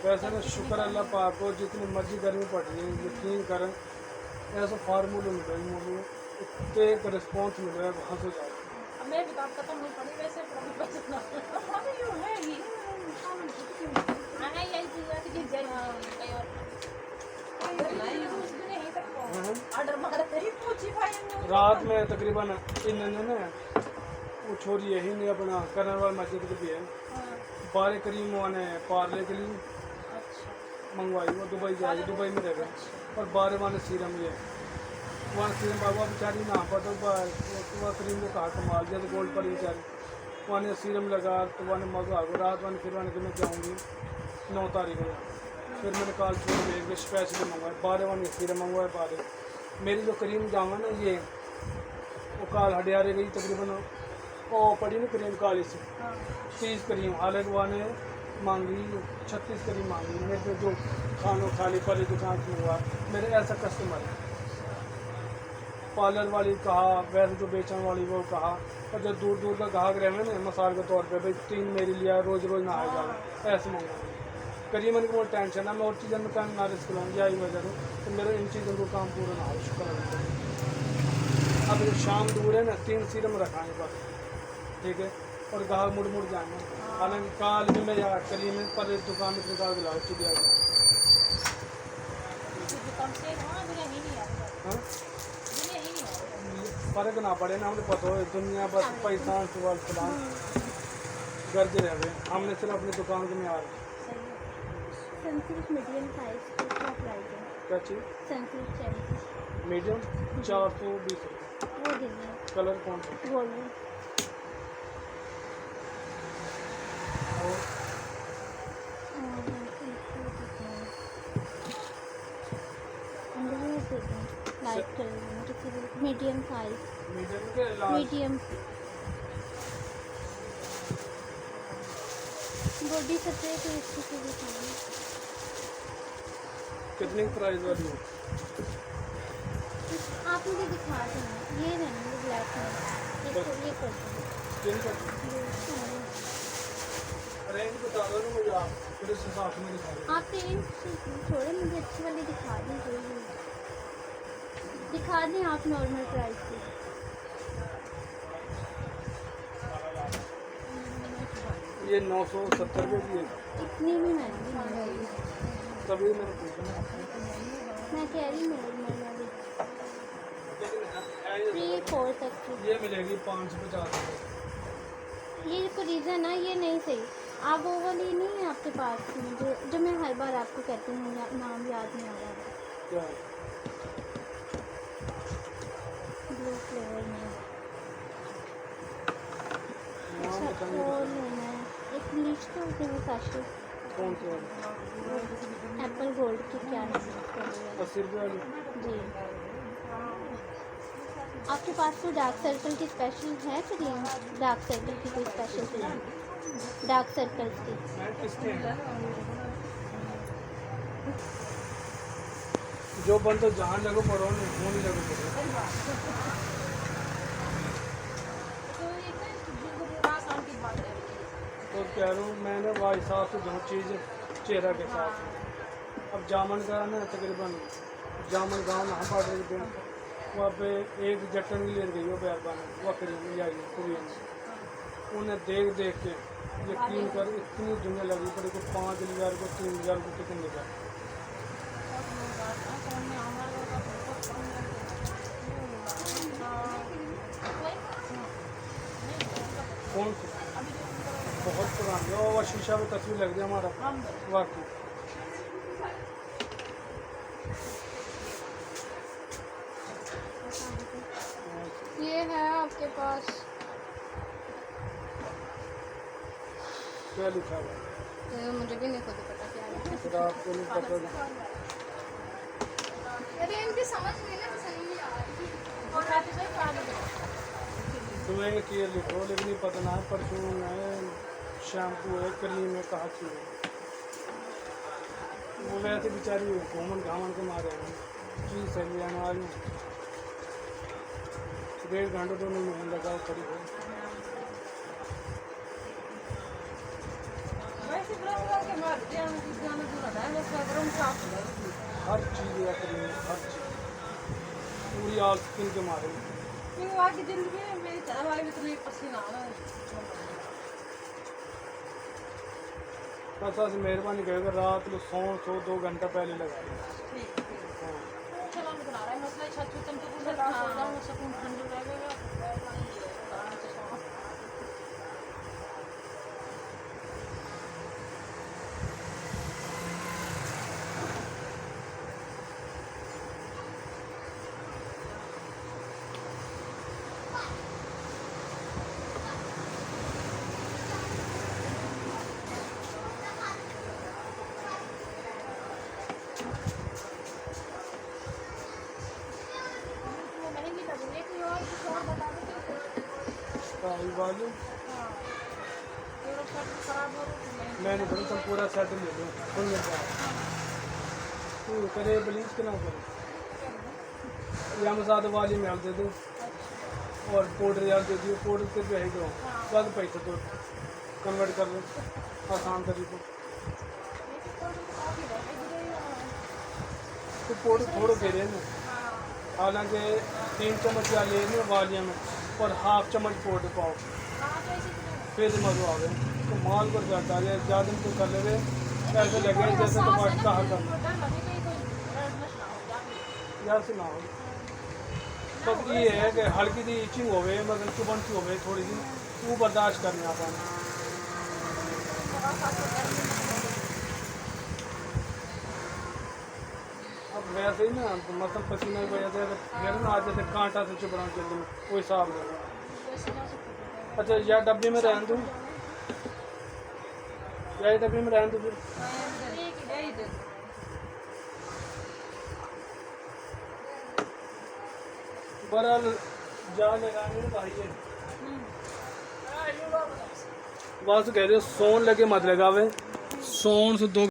वैसे ना शुक्र अल्लाह पाक को, जितनी मर्जी गर्मी पड़ रही है यकीन करें ऐसा फार्मूला मिल रहा है मुझे, इतने एक रिस्पॉन्स मिल रहा है वहाँ से जाए। मैं किताब खत्म नहीं पढ़ी वैसे यही चीज़ है कि कहीं और ऑर्डर मारा रात में तकरीबन इन्होंने ना वो छोरी यही नहीं अपना करने वाला मस्जिद के भी है बारे करीम ने पार्ले के लिए मंगवाई, वो दुबई जाएगी, दुबई में रह गए और बारे वाले सीरम ये वहाँ सीरम बाबा बेचारी ना पड़ता वह करीम को कहा कमाल दिया तो गोल्ड पर बेचारी वहाँ ने सीरम लगा तो वहाँ ने मजा आ गया रात वाले फिर वहाँ मैं जाऊँगी 9 तारीख को, फिर मैंने कॉल छोड़ के स्पेशली मंगवाए बारे वाले सीरम मंगवाए बारे। मेरी जो करीम जामा ना ये वो काल हडियारे गई तकरीबन वो पड़ी ना करीम 30 करीम, हालांकि वहाँ ने मांगी 36 करीम मांगी। मेरे पे जो खानों खाली पहले दुकान से हुआ मेरे ऐसा कस्टमर है, पार्लर वाली कहा वैसे जो बेचने वाली वो कहा, और जब दूर दूर का ग्राहक रहे ना मसाल के तौर पे भाई 3 मेरे लिया रोज़ रोज़ ना आएगा ऐसे मंगा करीबन को टेंशन है मैं और चीज़ों में टाइम ना रिस्क लूँ यही वजह है तो मेरे इन चीज़ों को काम पूरा ना हो शुक्र अल्लाह। अब जो शाम दूर है ना 3 सीरम रखाएँ बस ठीक है और ग्राहक मुड़ मुड़ जाएंगे, हालांकि काल भी मैं यार करीब में पर दुकान में निकाल के लाओ चिड़िया हाँ फर्क ना पड़े ना हमें पता हो दुनिया बस पैसा सवाल सलाम गर्ज रह गए हमने सिर्फ अपनी दुकान के में आ रहे क्या चीज़ मीडियम 420 रुपये कलर कौन सा light colour medium size medium body सफेद तो इसकी से दिखाएं कितनी प्राइस वाली है आप मुझे दिखा देना ये रहेंगे ब्लैक में ये कर रेंज बता दो ना मुझे आप फिर उस हिसाब से मैं दिखा दूँ। आप रेंज थोड़े मुझे अच्छी वाली दिखा दें कोई भी दिखा दें आप नॉर्मल प्राइस की ये 970 रुपये की है इतनी भी महंगी नहीं है तभी मैंने पूछा मैं कह रही नॉर्मल वाली 3-4 तक की ये मिलेगी 550 रुपये। ये को रीज़न है ये नहीं सही आप वो वाली नहीं है आपके पास जो मैं हर बार आपको कहती हूँ नाम याद नहीं आ रहा क्या ब्लू फ्लेवर में नाम अच्छा बताइए और लेना है एक लीच तो होती है साशे कौन सी वाली एप्पल गोल्ड की क्या है 80 रुपये वाली जी आपके पास कोई डार्क सर्कल की स्पेशल है क्रीम डार्क सर्कल की कोई स्पेशल क्रीम डार्क सर्कल्स की किसके हैं जो बंद तो जहाँ लगो पड़ो नहीं वो नहीं लगो पड़ो तो कह रहा हूँ मैंने वहाँ हिसाब से जो चीज़ चेहरा के साथ अब जामन का ना तकरीबन जामन गाँव में हम पढ़ रहे थे वहाँ पे एक जटन की ले गई वो बैरबान वह करीब आई कुरियन उन्हें देख देख के यकीन कर इतनी दुनिया लगी पड़ी को 5,000 को 3,000 को कितने लगा कौन सा बहुत पुरानी और शीशा में तस्वीर लग गई हमारा वाकई ये है आपके पास क्या लिखा हुआ मुझे भी नहीं खुद पता क्या है फिर आपको नहीं पता अरे इनकी समझ नहीं ना समझ नहीं आ रही तुम्हें किए लिखो लेकिन नहीं पता ना परफ्यूम है शैम्पू है क्रीम है कहाँ की है वो वैसे बेचारी घूमन घामन के मारे हैं चीज़ सही है वाली 1.5 घंटे तो नहीं लगा खड़ी है वैसे साफ हो जाएगी। हर चीज़ या करीम, हर चीज़ पूरी आल स्किन के मारे। क्योंकि वहाँ की जिंदगी में मेरी तरह वाली इतनी पसीना आ रहा है। बस आज मेहरबानी करेगा रात को सो 2 घंटा पहले लगा दें। ठीक है। चलो हम बना रहे हैं मसला छत छुतन तो पूरा साफ हो जाऊँ सुकून ठंडू रहेगा। आराम से सोना। वो महंगी लग रही है कोई और कुछ और बता दो। काई वाली हाँ ये शर्ट खराब हो रही है। मैंने बोला तुम पूरा सेट ले लो फुल मिल जाए। तू करे ब्लीच के ना करे या मसाद वाली में दे दो और पाउडर यार दे दियो। पाउडर के पे दो बाद पैसे तो कन्वर्ट कर लो आसान तरीके। तो पाउडर थोड़ा दे रहे हैं हालांकि 3 चम्मच या ले लें वालिया में और हाफ चम्मच पाउडर पाओ फिर मज़ा आ गया। तो माल पर जाता है ज़्यादा तो कर ले ऐसे लगे जैसे तो बात कहा करना या से ना हो। बस ये है कि हल्की सी इचिंग हो गई मतलब चुभन सी हो गई थोड़ी सी वो बर्दाश्त करने आता है। अब वैसे ही ना मतलब पसीने की वजह से अगर ना आज जैसे कांटा से चुभ रहा हूँ जल्दी में कोई हिसाब नहीं। अच्छा या डब्बे में रहने दूँ या डब्बे में रहने दूँ फिर बहरहाल जा लगाने भाई है बस कह रहे हो सोन लगे मत लगावे सोन से 2